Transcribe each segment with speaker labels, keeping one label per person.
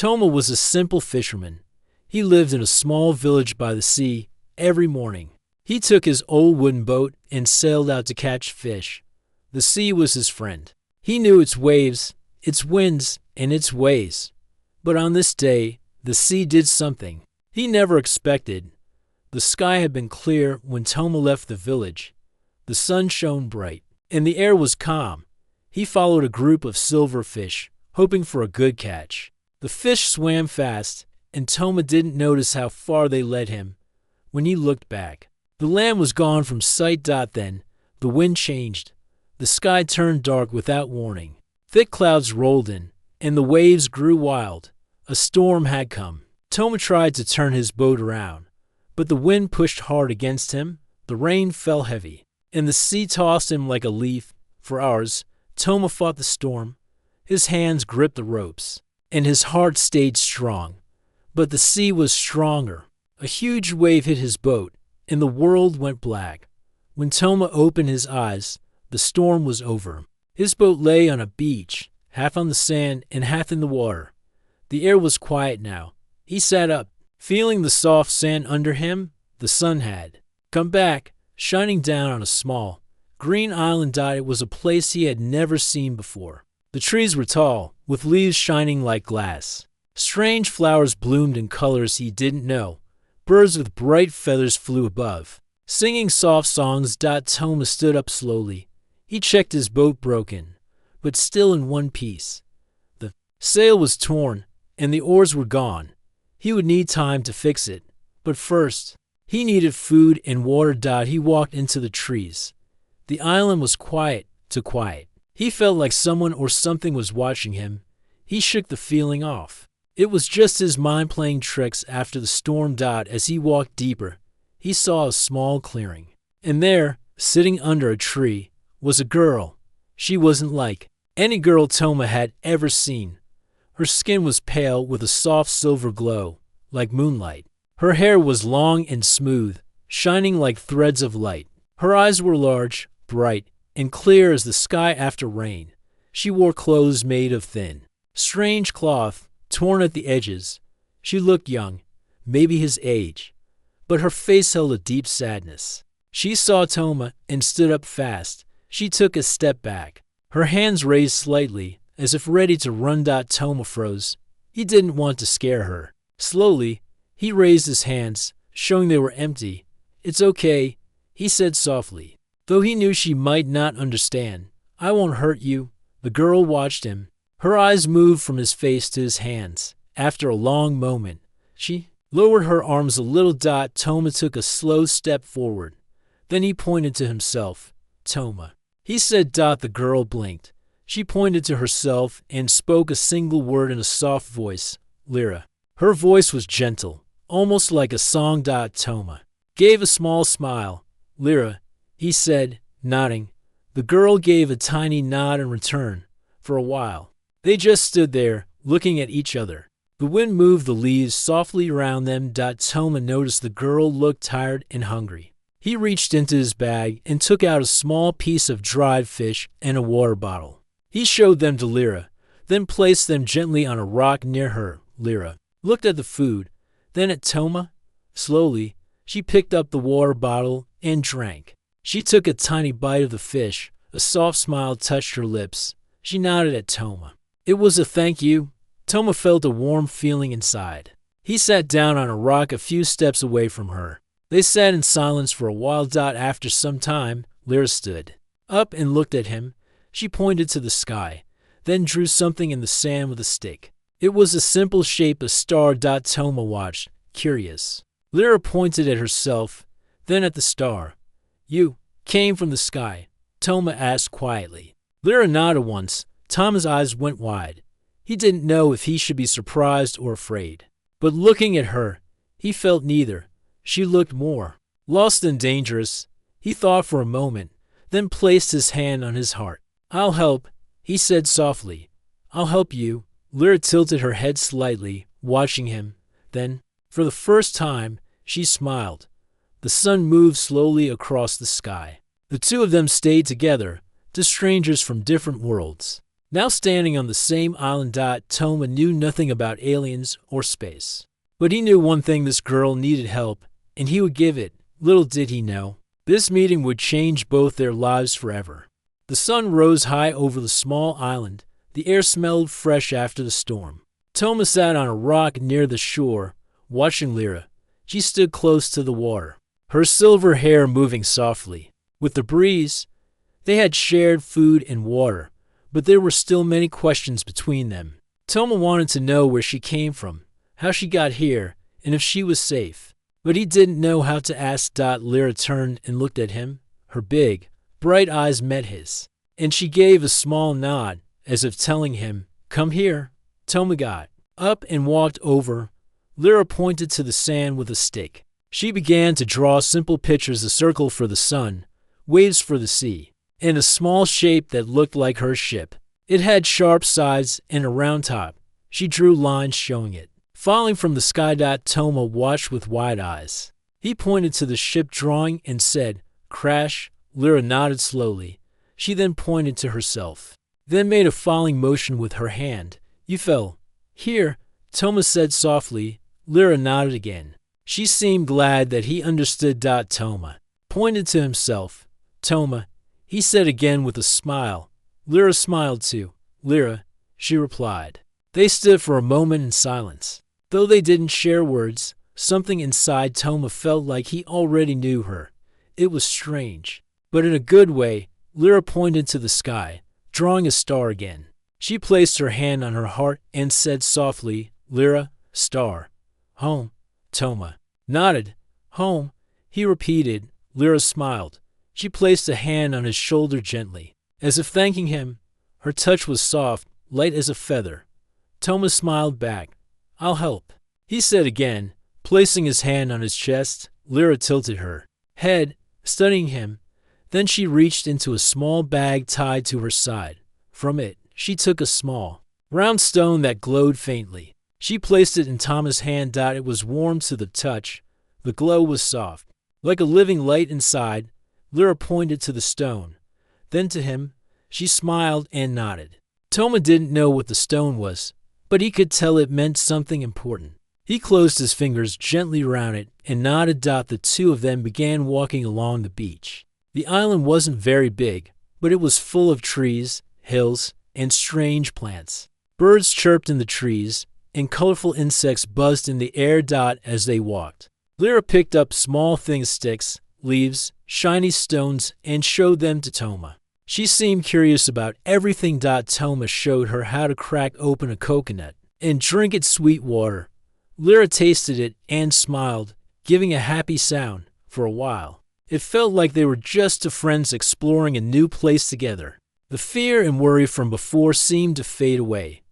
Speaker 1: Toma was a simple fisherman. He lived in a small village by the sea. Every morning, he took his old wooden boat and sailed out to catch fish. The sea was his friend. He knew its waves, its winds, and its ways. But on this day, the sea did something he never expected. The sky had been clear when Toma left the village. The sun shone bright, and the air was calm. He followed a group of silverfish, hoping for a good catch. The fish swam fast, and Toma didn't notice how far they led him. When he looked back, the land was gone from sight. Then, the wind changed. The sky turned dark without warning. Thick clouds rolled in, and the waves grew wild. A storm had come. Toma tried to turn his boat around, but the wind pushed hard against him. The rain fell heavy, and the sea tossed him like a leaf. For hours, Toma fought the storm. His hands gripped the ropes, and his heart stayed strong. But the sea was stronger. A huge wave hit his boat, and the world went black. When Toma opened his eyes, the storm was over. His boat lay on a beach, half on the sand and half in the water. The air was quiet now. He sat up, feeling the soft sand under him. The sun had come back, shining down on a small, green island. It was a place he had never seen before. The trees were tall, with leaves shining like glass. Strange flowers bloomed in colors he didn't know. Birds with bright feathers flew above, singing soft songs. Toma stood up slowly. He checked his boat, broken, but still in one piece. The sail was torn, and the oars were gone. He would need time to fix it, but first, he needed food and water. He walked into the trees. The island was quiet to quiet. He felt like someone or something was watching him. He shook the feeling off. It was just his mind playing tricks after the storm. As he walked deeper, he saw a small clearing. And there, sitting under a tree, was a girl. She wasn't like any girl Toma had ever seen. Her skin was pale with a soft silver glow, like moonlight. Her hair was long and smooth, shining like threads of light. Her eyes were large, bright, and clear as the sky after rain. She wore clothes made of thin, strange cloth, torn at the edges. She looked young, maybe his age, but her face held a deep sadness. She saw Toma and stood up fast. She took a step back, her hands raised slightly, as if ready to run. Toma froze. He didn't want to scare her. Slowly, he raised his hands, showing they were empty. "It's okay," he said softly, though he knew she might not understand. "I won't hurt you." The girl watched him. Her eyes moved from his face to his hands. After a long moment, she lowered her arms a little. Toma took a slow step forward. Then he pointed to himself. "Toma," he said. The girl blinked. She pointed to herself and spoke a single word in a soft voice. "Lyra." Her voice was gentle, almost like a song. Toma gave a small smile. "Lyra," he said, nodding. The girl gave a tiny nod in return. For a while, they just stood there, looking at each other. The wind moved the leaves softly around them. Toma noticed the girl looked tired and hungry. He reached into his bag and took out a small piece of dried fish and a water bottle. He showed them to Lyra, then placed them gently on a rock near her. Lyra looked at the food, then at Toma. Slowly, she picked up the water bottle and drank. She took a tiny bite of the fish. A soft smile touched her lips. She nodded at Toma. It was a thank you. Toma felt a warm feeling inside. He sat down on a rock a few steps away from her. They sat in silence for a while. After some time, Lyra stood up and looked at him. She pointed to the sky, then drew something in the sand with a stick. It was a simple shape, a star. Toma watched, curious. Lyra pointed at herself, then at the star. "You came from the sky?" Toma asked quietly. Lyra nodded once. Toma's eyes went wide. He didn't know if he should be surprised or afraid. But looking at her, he felt neither. She looked more lost than dangerous. He thought for a moment, then placed his hand on his heart. "I'll help," he said softly. "I'll help you." Lyra tilted her head slightly, watching him. Then, for the first time, she smiled. The sun moved slowly across the sky. The two of them stayed together, two strangers from different worlds. Now standing on the same island, Toma knew nothing about aliens or space. But he knew one thing: this girl needed help, and he would give it. Little did he know, this meeting would change both their lives forever. The sun rose high over the small island. The air smelled fresh after the storm. Toma sat on a rock near the shore, watching Lyra. She stood close to the water, her silver hair moving softly with the breeze. They had shared food and water, but there were still many questions between them. Toma wanted to know where she came from, how she got here, and if she was safe. But he didn't know how to ask. Lyra turned and looked at him. Her big, bright eyes met his, and she gave a small nod, as if telling him, "Come here." Toma got up and walked over. Lyra pointed to the sand with a stick. She began to draw simple pictures: a circle for the sun, waves for the sea, and a small shape that looked like her ship. It had sharp sides and a round top. She drew lines showing it falling from the sky. Toma watched with wide eyes. He pointed to the ship drawing and said, "Crash." Lyra nodded slowly. She then pointed to herself, then made a falling motion with her hand. "You fell." "Here," Toma said softly. Lyra nodded again. She seemed glad that he understood. Toma pointed to himself. "Toma," he said again with a smile. Lyra smiled too. "Lyra," she replied. They stood for a moment in silence. Though they didn't share words, something inside Toma felt like he already knew her. It was strange, but in a good way. Lyra pointed to the sky, drawing a star again. She placed her hand on her heart and said softly, "Lyra, star." "Home." Toma nodded. "Home," he repeated. Lyra smiled. She placed a hand on his shoulder gently, as if thanking him. Her touch was soft, light as a feather. Toma smiled back. "I'll help," he said again, placing his hand on his chest. Lyra tilted her head, studying him. Then she reached into a small bag tied to her side. From it, she took a small, round stone that glowed faintly. She placed it in Toma's hand. It was warm to the touch. The glow was soft, like a living light inside. Lyra pointed to the stone, then to him. She smiled and nodded. Toma didn't know what the stone was, but he could tell it meant something important. He closed his fingers gently around it and nodded. The two of them began walking along the beach. The island wasn't very big, but it was full of trees, hills, and strange plants. Birds chirped in the trees, and colorful insects buzzed in the air. As they walked, Lyra picked up small things: sticks, leaves, shiny stones, and showed them to Toma. She seemed curious about everything. Toma showed her how to crack open a coconut and drink its sweet water. Lyra tasted it and smiled, giving a happy sound. For a while, it felt like they were just two friends exploring a new place together. The fear and worry from before seemed to fade away.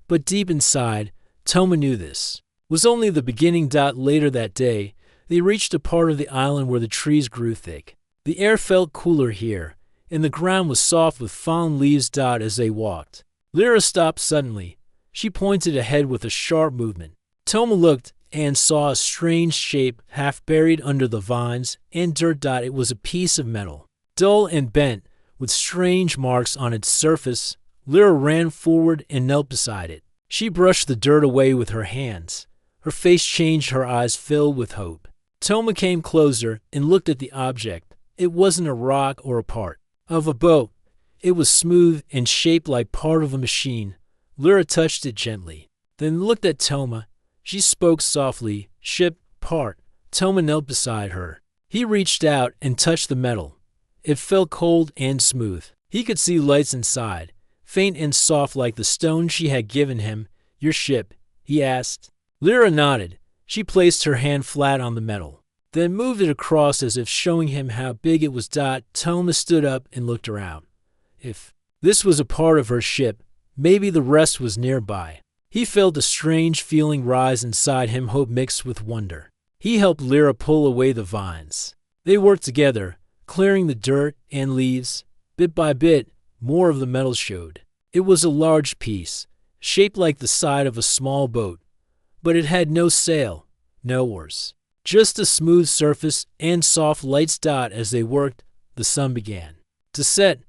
Speaker 1: But deep inside, Toma knew this was only the beginning. Later that day, they reached a part of the island where the trees grew thick. The air felt cooler here, and the ground was soft with fallen leaves. As they walked, Lyra stopped suddenly. She pointed ahead with a sharp movement. Toma looked and saw a strange shape half buried under the vines and dirt. It was a piece of metal, dull and bent, with strange marks on its surface. Lyra ran forward and knelt beside it. She brushed the dirt away with her hands. Her face changed, her eyes filled with hope. Toma came closer and looked at the object. It wasn't a rock or a part of a boat. It was smooth and shaped like part of a machine. Lyra touched it gently, then looked at Toma. She spoke softly, "Ship, part." Toma knelt beside her. He reached out and touched the metal. It felt cold and smooth. He could see lights inside, faint and soft like the stone she had given him. "Your ship?" he asked. Lyra nodded. She placed her hand flat on the metal, then moved it across as if showing him how big it was. Toma stood up and looked around. If this was a part of her ship, maybe the rest was nearby. He felt a strange feeling rise inside him, hope mixed with wonder. He helped Lyra pull away the vines. They worked together, clearing the dirt and leaves. Bit by bit, more of the metal showed. It was a large piece, shaped like the side of a small boat, but it had no sail, no oars, just a smooth surface and soft lights. As they worked, the sun began to set.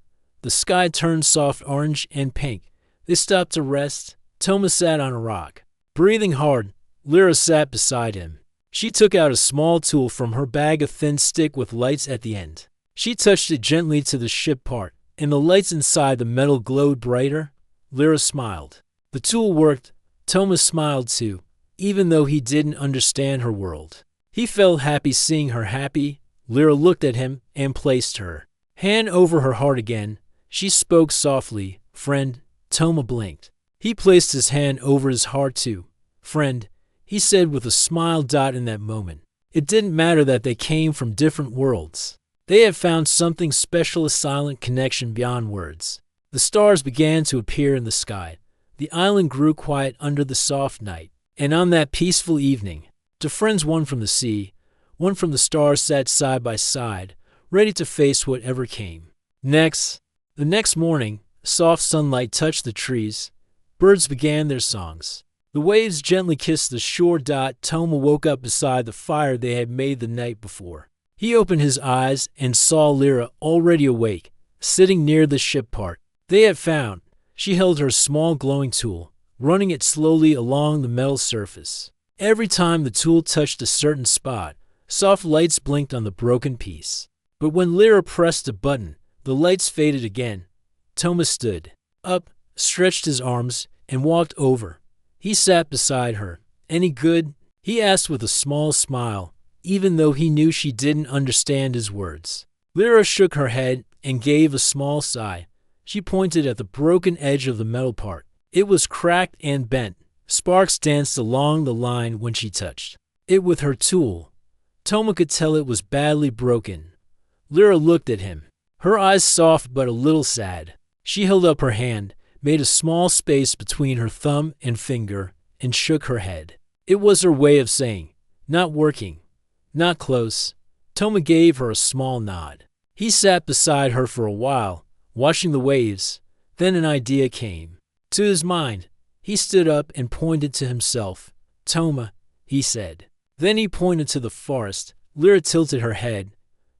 Speaker 1: The sky turned soft orange and pink. They stopped to rest. Toma sat on a rock. Breathing hard, Lyra sat beside him. She took out a small tool from her bag, a thin stick with lights at the end. She touched it gently to the ship part, and the lights inside the metal glowed brighter. Lyra smiled. The tool worked. Toma smiled too, even though he didn't understand her world. He felt happy seeing her happy. Lyra looked at him and placed her hand over her heart again. She spoke softly. "Friend." Toma blinked. He placed his hand over his heart too. "Friend," he said with a smile. In that moment, it didn't matter that they came from different worlds. They had found something special, a silent connection beyond words. The stars began to appear in the sky. The island grew quiet under the soft night. And on that peaceful evening, two friends, one from the sea, one from the stars, sat side by side, ready to face whatever came. The next morning, soft sunlight touched the trees. Birds began their songs. The waves gently kissed the shore. Toma woke up beside the fire they had made the night before. He opened his eyes and saw Lyra already awake, sitting near the ship part they had found. She held her small glowing tool, running it slowly along the metal surface. Every time the tool touched a certain spot, soft lights blinked on the broken piece. But when Lyra pressed a button, the lights faded again. Toma stood up, stretched his arms, and walked over. He sat beside her. "Any good?" he asked with a small smile, even though he knew she didn't understand his words. Lyra shook her head and gave a small sigh. She pointed at the broken edge of the metal part. It was cracked and bent. Sparks danced along the line when she touched it with her tool. Toma could tell it was badly broken. Lyra looked at him, her eyes soft but a little sad. She held up her hand, made a small space between her thumb and finger, and shook her head. It was her way of saying, "Not working. Not close." Toma gave her a small nod. He sat beside her for a while, watching the waves. Then an idea came to his mind. He stood up and pointed to himself. "Toma," he said. Then he pointed to the forest. Lyra tilted her head.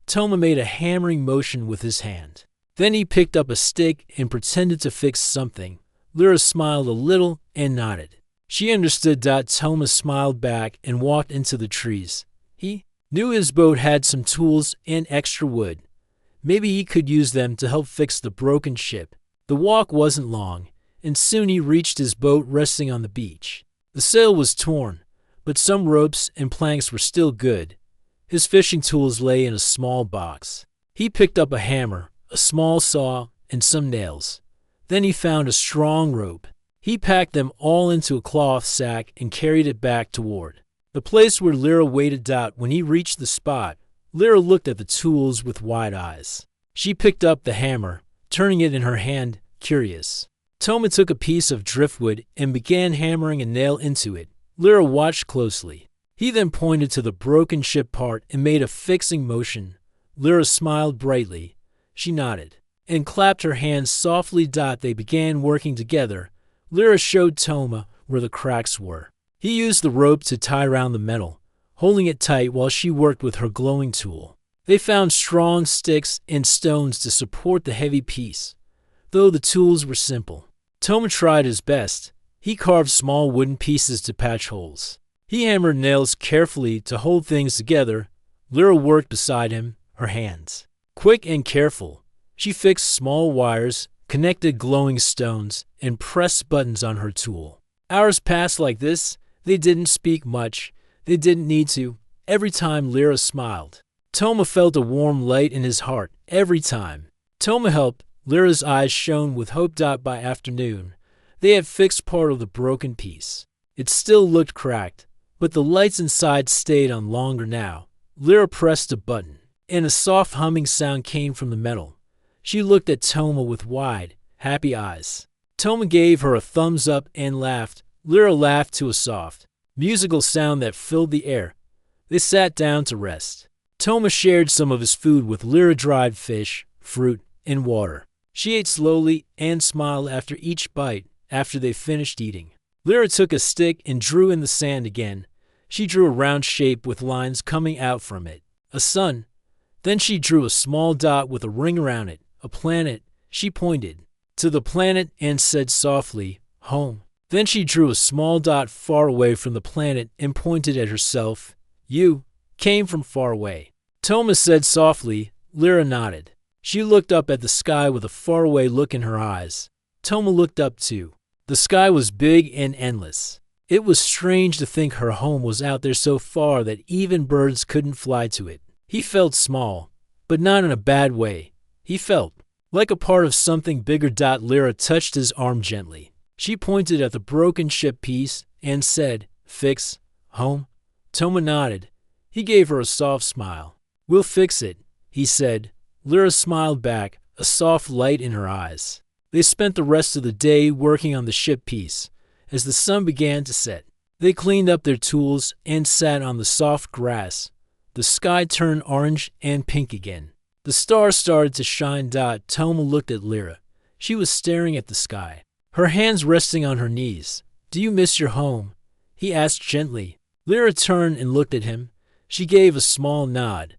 Speaker 1: Toma made a hammering motion with his hand. Then he picked up a stick and pretended to fix something. Lyra smiled a little and nodded. She understood. Toma smiled back and walked into the trees. He knew his boat had some tools and extra wood. Maybe he could use them to help fix the broken ship. The walk wasn't long, and soon he reached his boat resting on the beach. The sail was torn, but some ropes and planks were still good. His fishing tools lay in a small box. He picked up a hammer, a small saw, and some nails. Then he found a strong rope. He packed them all into a cloth sack and carried it back toward the place where Lyra waited. When he reached the spot, Lyra looked at the tools with wide eyes. She picked up the hammer, turning it in her hand, curious. Toma took a piece of driftwood and began hammering a nail into it. Lyra watched closely. He then pointed to the broken ship part and made a fixing motion. Lyra smiled brightly. She nodded and clapped her hands softly. They began working together. Lyra showed Toma where the cracks were. He used the rope to tie around the metal, holding it tight while she worked with her glowing tool. They found strong sticks and stones to support the heavy piece, though the tools were simple. Toma tried his best. He carved small wooden pieces to patch holes. He hammered nails carefully to hold things together. Lyra worked beside him, her hands quick and careful. She fixed small wires, connected glowing stones, and pressed buttons on her tool. Hours passed like this. They didn't speak much. They didn't need to. Every time Lyra smiled, Toma felt a warm light in his heart. Every time Toma helped, Lyra's eyes shone with hope. By afternoon, they had fixed part of the broken piece. It still looked cracked, but the lights inside stayed on longer now. Lyra pressed a button, and a soft humming sound came from the metal. She looked at Toma with wide, happy eyes. Toma gave her a thumbs up and laughed. Lyra laughed to a soft, musical sound that filled the air. They sat down to rest. Toma shared some of his food with Lyra, dried fish, fruit, and water. She ate slowly and smiled after each bite. After they finished eating, Lyra took a stick and drew in the sand again. She drew a round shape with lines coming out from it, a sun. Then she drew a small dot with a ring around it, a planet. She pointed. to the planet and said softly, home. Then she drew a small dot far away from the planet and pointed at herself. You came from far away. Toma said softly. Lyra nodded. She looked up at the sky with a faraway look in her eyes. Toma looked up too. The sky was big and endless. It was strange to think her home was out there so far that even birds couldn't fly to it. He felt small, but not in a bad way. He felt like a part of something bigger. Lyra touched his arm gently. She pointed at the broken ship piece and said, Fix, home? Toma nodded. He gave her a soft smile. We'll fix it, he said. Lyra smiled back, a soft light in her eyes. They spent the rest of the day working on the ship piece. As the sun began to set, they cleaned up their tools and sat on the soft grass. The sky turned orange and pink again. The stars started to shine. Toma looked at Lyra. She was staring at the sky, her hands resting on her knees. Do you miss your home? He asked gently. Lyra turned and looked at him. She gave a small nod.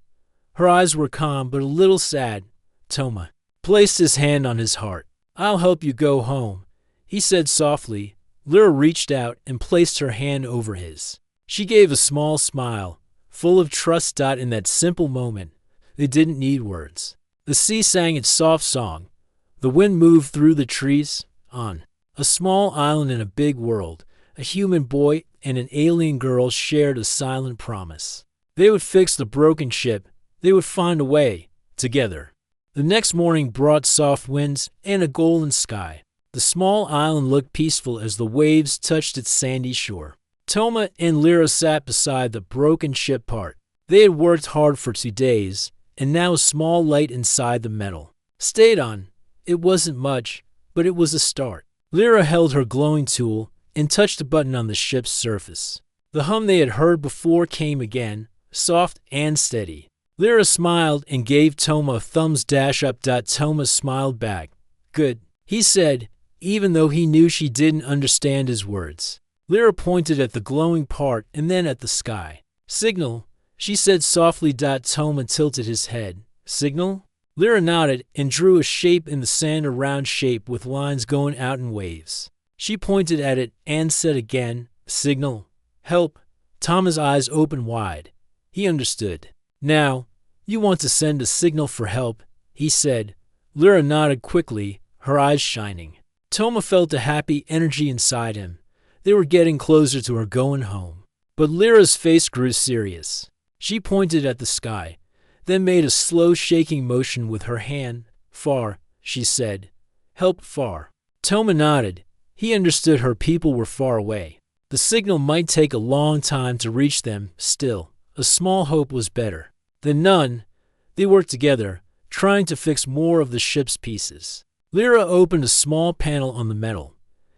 Speaker 1: Her eyes were calm but a little sad. Toma placed his hand on his heart. I'll help you go home, he said softly. Lyra reached out and placed her hand over his. She gave a small smile, full of trust. In that simple moment, they didn't need words. The sea sang its soft song. The wind moved through the trees. On a small island in a big world, a human boy and an alien girl shared a silent promise. They would fix the broken ship. They would find a way, together. The next morning brought soft winds and a golden sky. The small island looked peaceful as the waves touched its sandy shore. Toma and Lyra sat beside the broken ship part. They had worked hard for 2 days, and now a small light inside the metal stayed on. It wasn't much, but it was a start. Lyra held her glowing tool and touched a button on the ship's surface. The hum they had heard before came again, soft and steady. Lyra smiled and gave Toma a thumbs up. Toma smiled back. Good, he said, even though he knew she didn't understand his words. Lyra pointed at the glowing part and then at the sky. Signal, she said softly. Toma tilted his head. Signal? Lyra nodded and drew a shape in the sand, a round shape with lines going out in waves. She pointed at it and said again, Signal. Help. Toma's eyes opened wide. He understood. Now, you want to send a signal for help, he said. Lyra nodded quickly, her eyes shining. Toma felt a happy energy inside him. They were getting closer to her going home. But Lyra's face grew serious. She pointed at the sky, then made a slow shaking motion with her hand. Far, she said. Help far. Toma nodded. He understood her people were far away. The signal might take a long time to reach them. Still, a small hope was better than none. They worked together, trying to fix more of the ship's pieces. Lyra opened a small panel on the metal.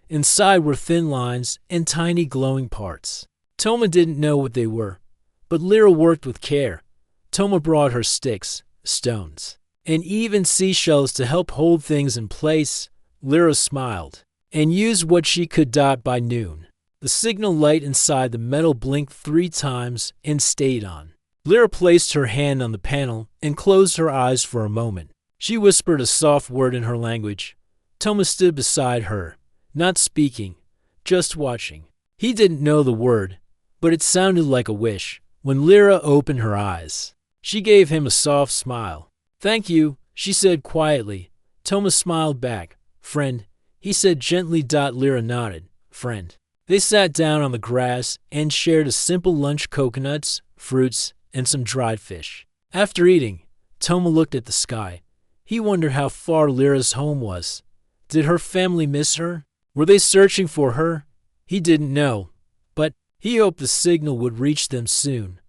Speaker 1: Inside were thin lines and tiny glowing parts. Toma didn't know what they were, but Lyra worked with care. Toma brought her sticks, stones, and even seashells to help hold things in place. Lyra smiled and used what she could. By noon, the signal light inside the metal blinked 3 times and stayed on. Lyra placed her hand on the panel and closed her eyes for a moment. She whispered a soft word in her language. Toma stood beside her, not speaking, just watching. He didn't know the word, but it sounded like a wish. When Lyra opened her eyes, she gave him a soft smile. Thank you, she said quietly. Toma smiled back. Friend, he said gently. Lyra nodded. Friend. They sat down on the grass and shared a simple lunch: coconuts, fruits, and some dried fish. After eating, Toma looked at the sky. He wondered how far Lyra's home was. Did her family miss her? Were they searching for her? He didn't know, but he hoped the signal would reach them soon.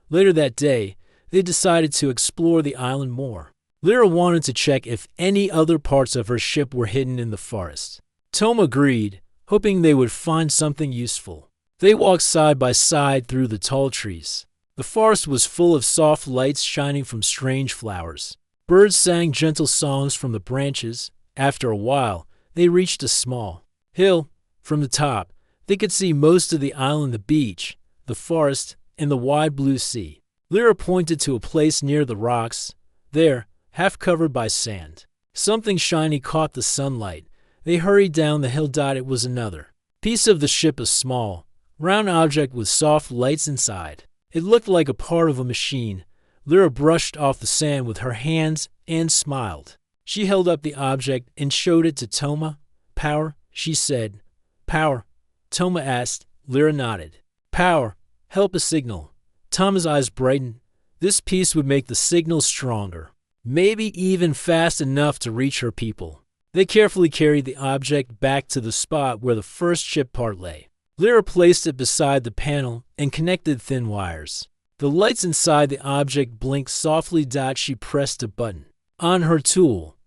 Speaker 1: Later that day, they decided to explore the island more. Lyra wanted to check if any other parts of her ship were hidden in the forest. Toma agreed, hoping they would find something useful. They walked side by side through the tall trees. The forest was full of soft lights shining from strange flowers. Birds sang gentle songs from the branches. After a while, they reached a small hill. From the top, they could see most of the island, the beach, the forest, and the wide blue sea. Lyra pointed to a place near the rocks. There, half covered by sand, Something shiny caught the sunlight. They hurried down the hill. It was another piece of the ship, a small, round object with soft lights inside. It looked like a part of a machine. Lyra brushed off the sand with her hands and smiled. She held up the object and showed it to Toma. Power, she said. Power, Toma asked. Lyra nodded. Power, help a signal. Toma's eyes brightened. This piece would make the signal stronger, maybe even fast enough to reach her people. They carefully carried the object back to the spot where the first ship part lay. Lyra placed it beside the panel and connected thin wires. The lights inside the object blinked softly. She pressed a button on her tool.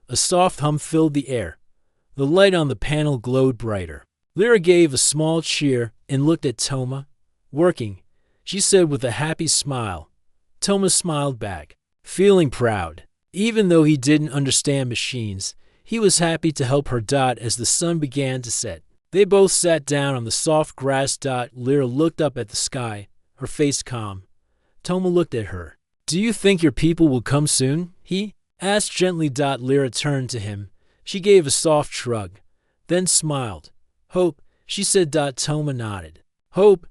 Speaker 1: A soft hum filled the air. The light on the panel glowed brighter. Lyra gave a small cheer and looked at Toma. Working, she said with a happy smile. Toma smiled back, feeling proud. Even though he didn't understand machines, he was happy to help her. As the sun began to set, they both sat down on the soft grass. Lyra looked up at the sky, her face calm. Toma looked at her. Do you think your people will come soon? He asked gently. Lyra turned to him. She gave a soft shrug, then smiled. Hope, she said. Toma nodded. Hope.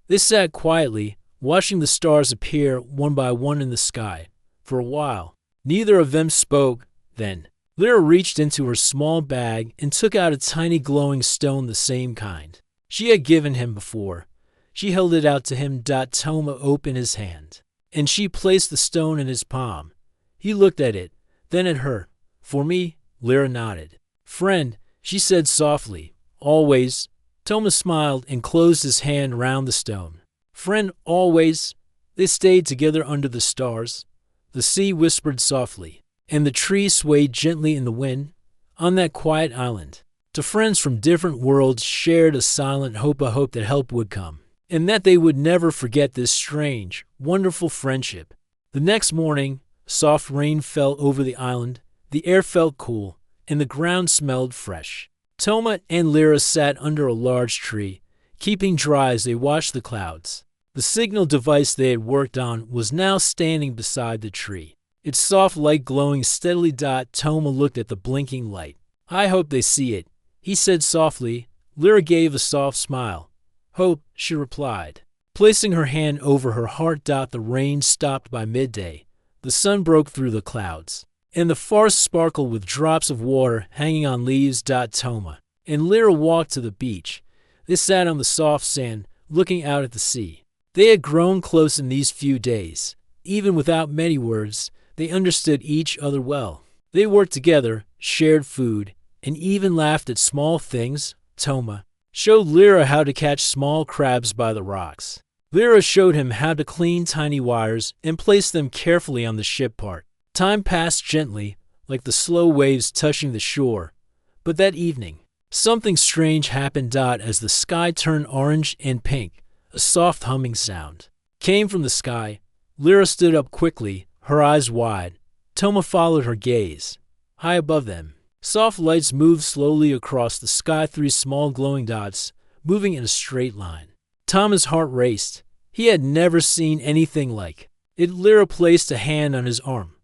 Speaker 1: They sat quietly, watching the stars appear one by one in the sky. For a while, neither of them spoke. Then Lyra reached into her small bag and took out a tiny glowing stone, the same kind she had given him before. She held it out to him. Toma opened his hand, and she placed the stone in his palm. He looked at it, then at her. For me? Lyra nodded. Friend, she said softly. Always. Toma smiled and closed his hand round the stone. Friend, always. They stayed together under the stars. The sea whispered softly, and the trees swayed gently in the wind. On that quiet island, two friends from different worlds shared a silent hope, a hope that help would come, and that they would never forget this strange, wonderful friendship. The next morning, soft rain fell over the island. The air felt cool, and the ground smelled fresh. Toma and Lyra sat under a large tree, keeping dry as they watched the clouds. The signal device they had worked on was now standing beside the tree, its soft light glowing steadily. Toma looked at the blinking light. I hope they see it, he said softly. Lyra gave a soft smile. Hope, she replied, placing her hand over her heart. The rain stopped by midday. The sun broke through the clouds, and the forest sparkled with drops of water hanging on leaves. Toma and Lyra walked to the beach. They sat on the soft sand, looking out at the sea. They had grown close in these few days. Even without many words, they understood each other well. They worked together, shared food, and even laughed at small things. Toma showed Lyra how to catch small crabs by the rocks. Lyra showed him how to clean tiny wires and place them carefully on the ship part. Time passed gently, like the slow waves touching the shore. But that evening, something strange happened. As the sky turned orange and pink, a soft humming sound came from the sky. Lyra stood up quickly, her eyes wide. Toma followed her gaze. High above them, soft lights moved slowly across the sky, 3 small glowing dots, moving in a straight line. Toma's heart raced. He had never seen anything like it. Lyra placed a hand on his arm.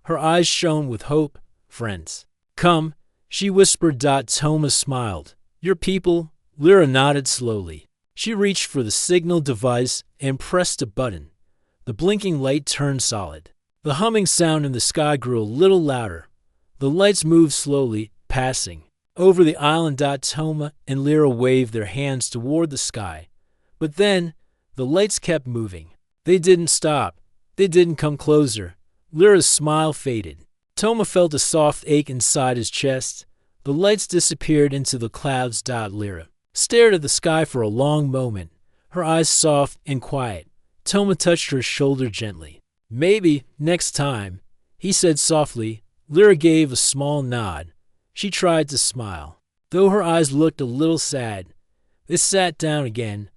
Speaker 1: Her eyes shone with hope. Friends, come, she whispered. Toma smiled. Your people? Lyra nodded slowly. She reached for the signal device and pressed a button. The blinking light turned solid. The humming sound in the sky grew a little louder. The lights moved slowly, passing over the island. Toma and Lyra waved their hands toward the sky. But then, the lights kept moving. They didn't stop. They didn't come closer. Lyra's smile faded. Toma felt a soft ache inside his chest. The lights disappeared into the clouds. Lyra stared at the sky for a long moment, her eyes soft and quiet. Toma touched her shoulder gently. Maybe next time, he said softly. Lyra gave a small nod. She tried to smile, though her eyes looked a little sad. They sat down again,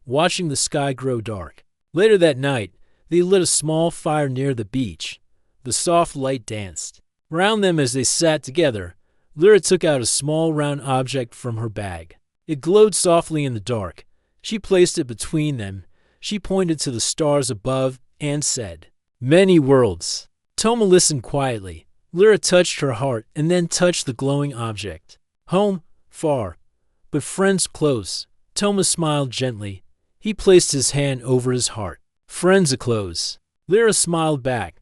Speaker 1: watching the sky grow dark. Later that night, they lit a small fire near the beach. The soft light danced around them as they sat together. Lyra took out a small round object from her bag. It glowed softly in the dark. She placed it between them. She pointed to the stars above and said, Many worlds. Toma listened quietly. Lyra touched her heart and then touched the glowing object. Home, far, but friends close. Toma smiled gently. He placed his hand over his heart. Friends close. Lyra smiled back.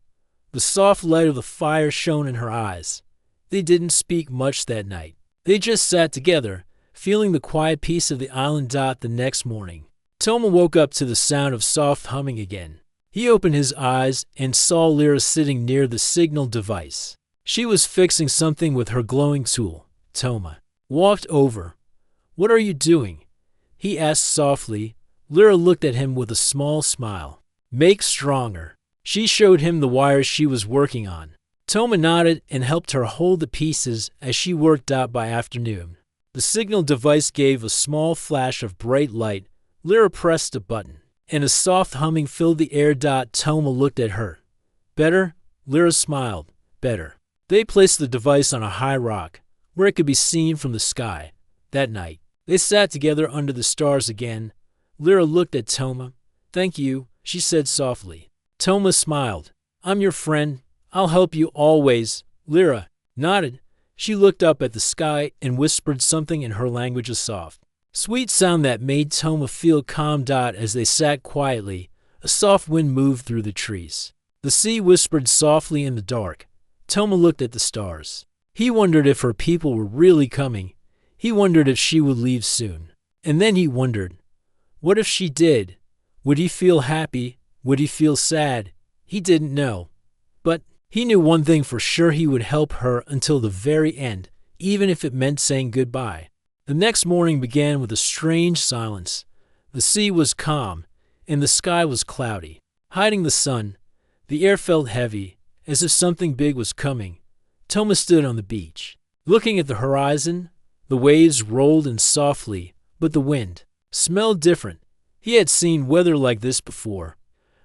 Speaker 1: The soft light of the fire shone in her eyes. They didn't speak much that night. They just sat together, feeling the quiet peace of the island. The next morning, Toma woke up to the sound of soft humming again. He opened his eyes and saw Lyra sitting near the signal device. She was fixing something with her glowing tool. Toma walked over. "What are you doing?" he asked softly. Lyra looked at him with a small smile. "Make stronger." She showed him the wires she was working on. Toma nodded and helped her hold the pieces as she worked out. By afternoon, the signal device gave a small flash of bright light. Lyra pressed a button, and a soft humming filled the air. Toma looked at her. "Better?" Lyra smiled. "Better." They placed the device on a high rock, where it could be seen from the sky. That night, they sat together under the stars again. Lyra looked at Toma. "Thank you," she said softly. Toma smiled. "I'm your friend. I'll help you always." Lyra nodded. She looked up at the sky and whispered something in her language, a soft, sweet sound that made Toma feel calm. As they sat quietly, a soft wind moved through the trees. The sea whispered softly in the dark. Toma looked at the stars. He wondered if her people were really coming. He wondered if she would leave soon. And then he wondered, what if she did? Would he feel happy? Would he feel sad? He didn't know. But he knew one thing for sure: he would help her until the very end, even if it meant saying goodbye. The next morning began with a strange silence. The sea was calm, and the sky was cloudy, hiding the sun. The air felt heavy, as if something big was coming. Toma stood on the beach, looking at the horizon. The waves rolled in softly, but the wind smelled different. He had seen weather like this before.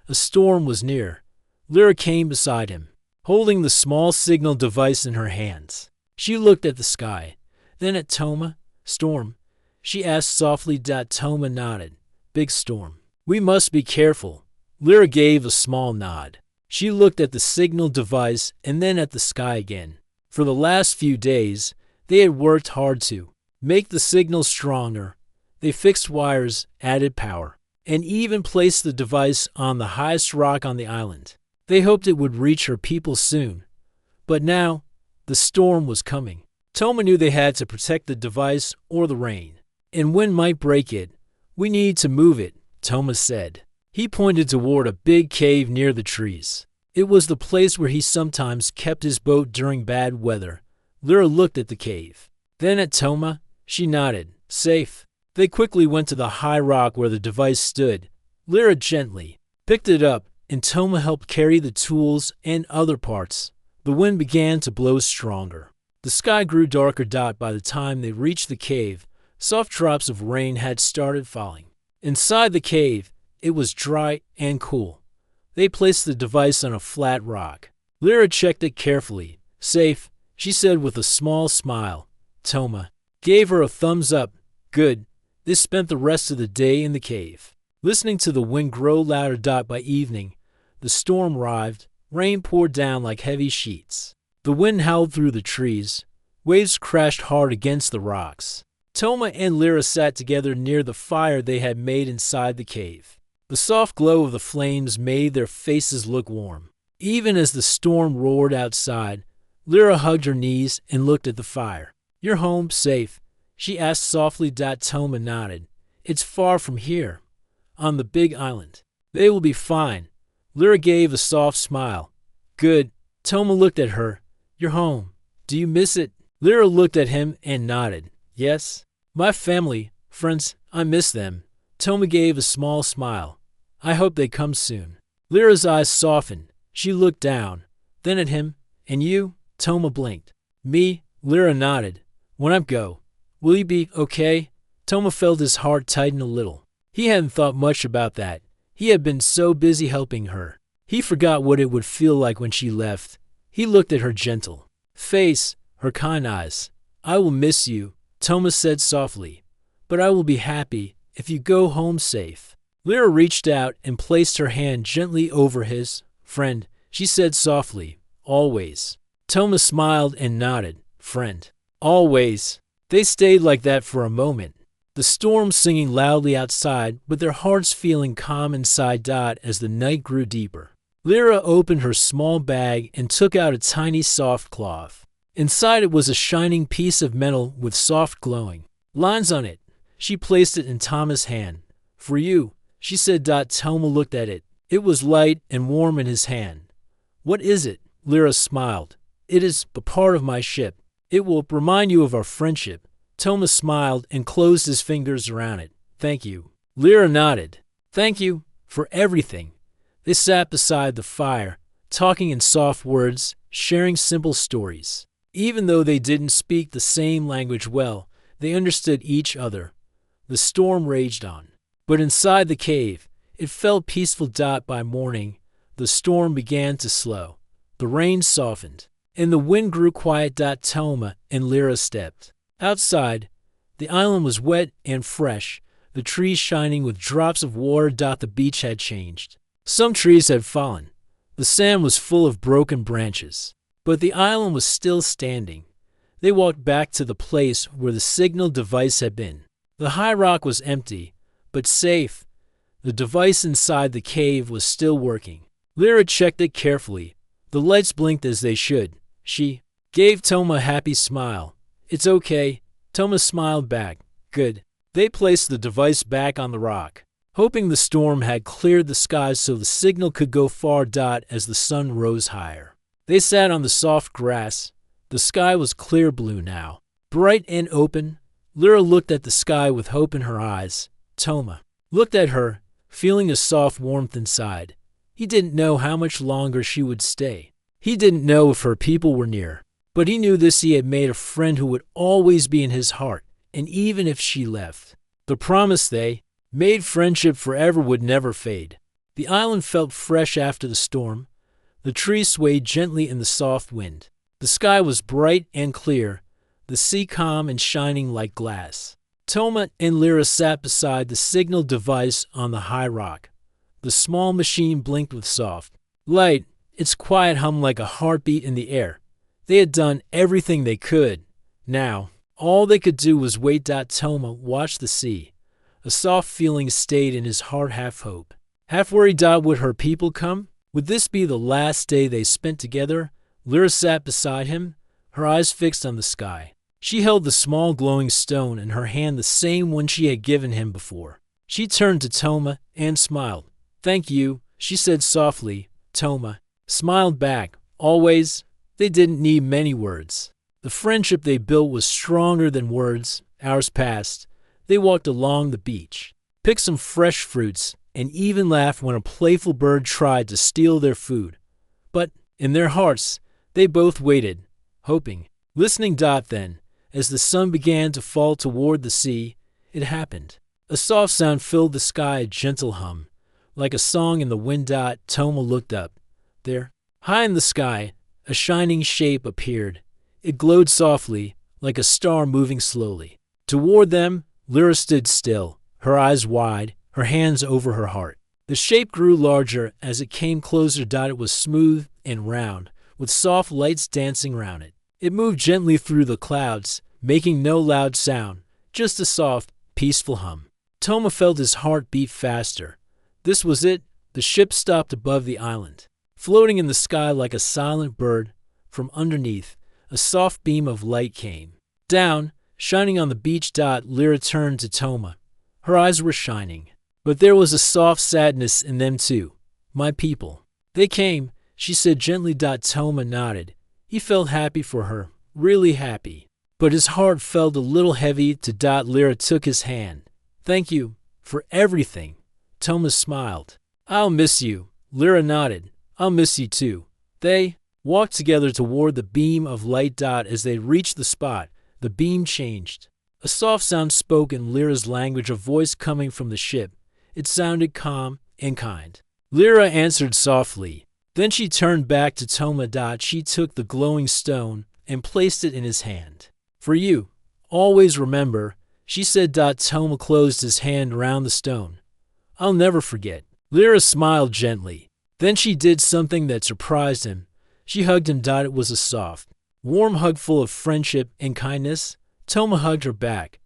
Speaker 1: A storm was near. Lyra came beside him, holding the small signal device in her hands. She looked at the sky, then at Toma. "Storm?" she asked softly. Toma nodded. "Big storm. We must be careful." Lyra gave a small nod. She looked at the signal device and then at the sky again. For the last few days, they had worked hard to make the signal stronger. They fixed wires, added power, and even placed the device on the highest rock on the island. They hoped it would reach her people soon. But now, the storm was coming. Toma knew they had to protect the device or the rain, and wind might break it. "We need to move it," Toma said. He pointed toward a big cave near the trees. It was the place where he sometimes kept his boat during bad weather. Lyra looked at the cave, then at Toma. She nodded. "Safe." They quickly went to the high rock where the device stood. Lyra gently picked it up, and Toma helped carry the tools and other parts. The wind began to blow stronger. The sky grew darker. By the time they reached the cave, soft drops of rain had started falling. Inside the cave, it was dry and cool. They placed the device on a flat rock. Lyra checked it carefully. "Safe," she said with a small smile. Toma gave her a thumbs up. "Good." They spent the rest of the day in the cave, listening to the wind grow louder. By evening, the storm arrived. Rain poured down like heavy sheets. The wind howled through the trees. Waves crashed hard against the rocks. Toma and Lyra sat together near the fire they had made inside the cave. The soft glow of the flames made their faces look warm. Even as the storm roared outside, Lyra hugged her knees and looked at the fire. "You're home, safe?" she asked softly. Toma nodded. "It's far from here, on the big island. They will be fine." Lyra gave a soft smile. "Good." Toma looked at her. "You're home. Do you miss it?" Lyra looked at him and nodded. "Yes. My family, friends, I miss them." Toma gave a small smile. "I hope they come soon." Lyra's eyes softened. She looked down, then at him. "And you?" Toma blinked. "Me?" Lyra nodded. "When I go, will you be okay?" Toma felt his heart tighten a little. He hadn't thought much about that. He had been so busy helping her. He forgot what it would feel like when she left. He looked at her gentle face, her kind eyes. "I will miss you," Toma said softly, "but I will be happy if you go home safe." Lyra reached out and placed her hand gently over his. "Friend," she said softly, "always." Toma smiled and nodded. Friend. Always. They stayed like that for a moment, the storm singing loudly outside, but their hearts feeling calm inside. As the night grew deeper, Lyra opened her small bag and took out a tiny soft cloth. Inside it was a shining piece of metal with soft glowing lines on it. She placed it in Toma's hand. For you, she said. Toma looked at it. It was light and warm in his hand. What is it? Lyra smiled. It is a part of my ship. It will remind you of our friendship. Toma smiled and closed his fingers around it. Thank you. Lyra nodded. Thank you for everything. They sat beside the fire, talking in soft words, sharing simple stories. Even though they didn't speak the same language well, they understood each other. The storm raged on, but inside the cave, it felt peaceful. By morning, the storm began to slow. The rain softened, and the wind grew quiet. Toma and Lyra stepped outside. The island was wet and fresh, the trees shining with drops of water. The beach had changed. Some trees had fallen. The sand was full of broken branches, but the island was still standing. They walked back to the place where the signal device had been. The high rock was empty, but safe. The device inside the cave was still working. Lyra checked it carefully. The lights blinked as they should. She gave Toma a happy smile. It's okay. Toma smiled back. Good. They placed the device back on the rock, hoping the storm had cleared the skies so the signal could go far. As the sun rose higher, they sat on the soft grass. The sky was clear blue now, bright and open. Lyra looked at the sky with hope in her eyes. Toma looked at her, feeling a soft warmth inside. He didn't know how much longer she would stay. He didn't know if her people were near. But he knew this: he had made a friend who would always be in his heart, and even if she left, the promise they made, friendship forever, would never fade. The island felt fresh after the storm. The trees swayed gently in the soft wind. The sky was bright and clear, the sea calm and shining like glass. Toma and Lyra sat beside the signal device on the high rock. The small machine blinked with soft light, its quiet hum like a heartbeat in the air. They had done everything they could. Now, all they could do was wait. Toma watched the sea. A soft feeling stayed in his heart, half hope, half worry. Would her people come? Would this be the last day they spent together? Lyra sat beside him, her eyes fixed on the sky. She held the small glowing stone in her hand, the same one she had given him before. She turned to Toma and smiled. Thank you, she said softly. Toma smiled back. Always. They didn't need many words. The friendship they built was stronger than words. Hours passed. They walked along the beach, picked some fresh fruits, and even laughed when a playful bird tried to steal their food. But in their hearts, they both waited, hoping, listening. Then, as the sun began to fall toward the sea, it happened. A soft sound filled the sky, a gentle hum, like a song in the wind. Toma looked up. There, high in the sky, a shining shape appeared. It glowed softly, like a star moving slowly. Toward them, Lyra stood still, her eyes wide, her hands over her heart. The shape grew larger as it came closer. It was smooth and round, with soft lights dancing round it. It moved gently through the clouds, making no loud sound, just a soft, peaceful hum. Toma felt his heart beat faster. This was it. The ship stopped above the island, floating in the sky like a silent bird. From underneath, a soft beam of light came down, shining on the beach. Lyra turned to Toma. Her eyes were shining, but there was a soft sadness in them too. My people. They came, she said gently. Toma nodded. He felt happy for her, really happy. But his heart felt a little heavy. Lyra took his hand. Thank you for everything. Toma smiled. I'll miss you. Lyra nodded. I'll miss you too. They walked together toward the beam of light. As they reached the spot, the beam changed. A soft sound spoke in Lyra's language, a voice coming from the ship. It sounded calm and kind. Lyra answered softly. Then she turned back to Toma. She took the glowing stone and placed it in his hand. For you, always remember, she said. Toma closed his hand around the stone. I'll never forget. Lyra smiled gently. Then she did something that surprised him. She hugged him. It was a soft, warm hug full of friendship and kindness. Toma hugged her back.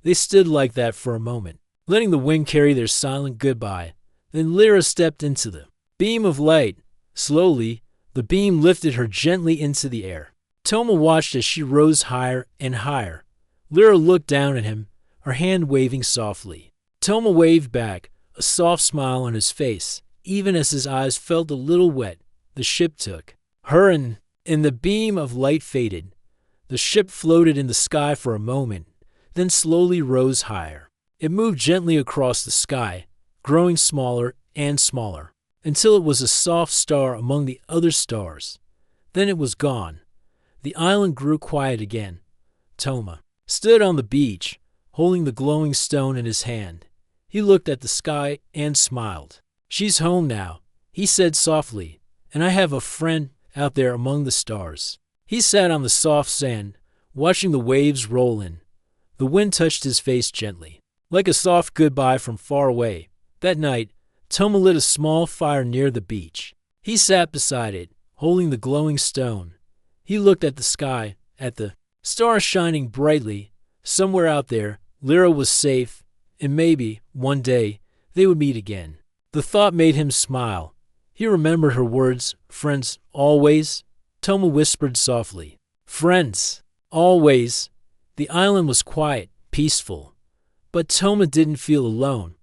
Speaker 1: They stood like that for a moment, letting the wind carry their silent goodbye. Then Lyra stepped into the beam of light. Slowly, the beam lifted her gently into the air. Toma watched as she rose higher and higher. Lyra looked down at him, her hand waving softly. Toma waved back, a soft smile on his face, even as his eyes felt a little wet. The ship took her and the beam of light faded. The ship floated in the sky for a moment, then slowly rose higher. It moved gently across the sky, growing smaller and smaller, until it was a soft star among the other stars. Then it was gone. The island grew quiet again. Toma stood on the beach, holding the glowing stone in his hand. He looked at the sky and smiled. "She's home now," he said softly, "and I have a friend out there among the stars." He sat on the soft sand, watching the waves roll in. The wind touched his face gently, like a soft goodbye from far away. That night, Toma lit a small fire near the beach. He sat beside it, holding the glowing stone. He looked at the sky, at the stars shining brightly. Somewhere out there, Lyra was safe, and maybe, one day, they would meet again. The thought made him smile. He remembered her words, "Friends, always." Toma whispered softly, "Friends, always." The island was quiet, peaceful. But Toma didn't feel alone,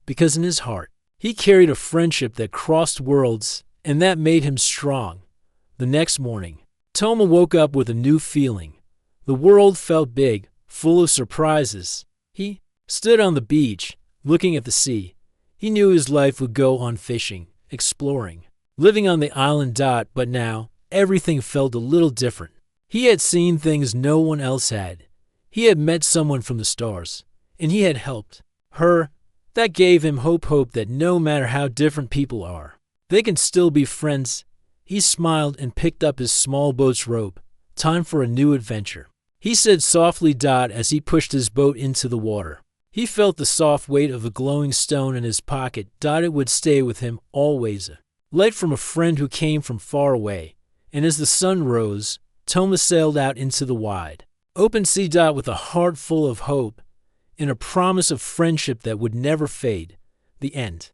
Speaker 1: because in his heart, he carried a friendship that crossed worlds, and that made him strong. The next morning, Toma woke up with a new feeling. The world felt big, full of surprises. He stood on the beach, looking at the sea. He knew his life would go on fishing, exploring, living on the island. But now, everything felt a little different. He had seen things no one else had. He had met someone from the stars, and he had helped her. That gave him hope that no matter how different people are, they can still be friends. He smiled and picked up his small boat's rope. Time for a new adventure, he said softly. As he pushed his boat into the water, he felt the soft weight of the glowing stone in his pocket. It would stay with him always, a light from a friend who came from far away. And as the sun rose, Toma sailed out into the wide, open sea. With a heart full of hope and a promise of friendship that would never fade. The end.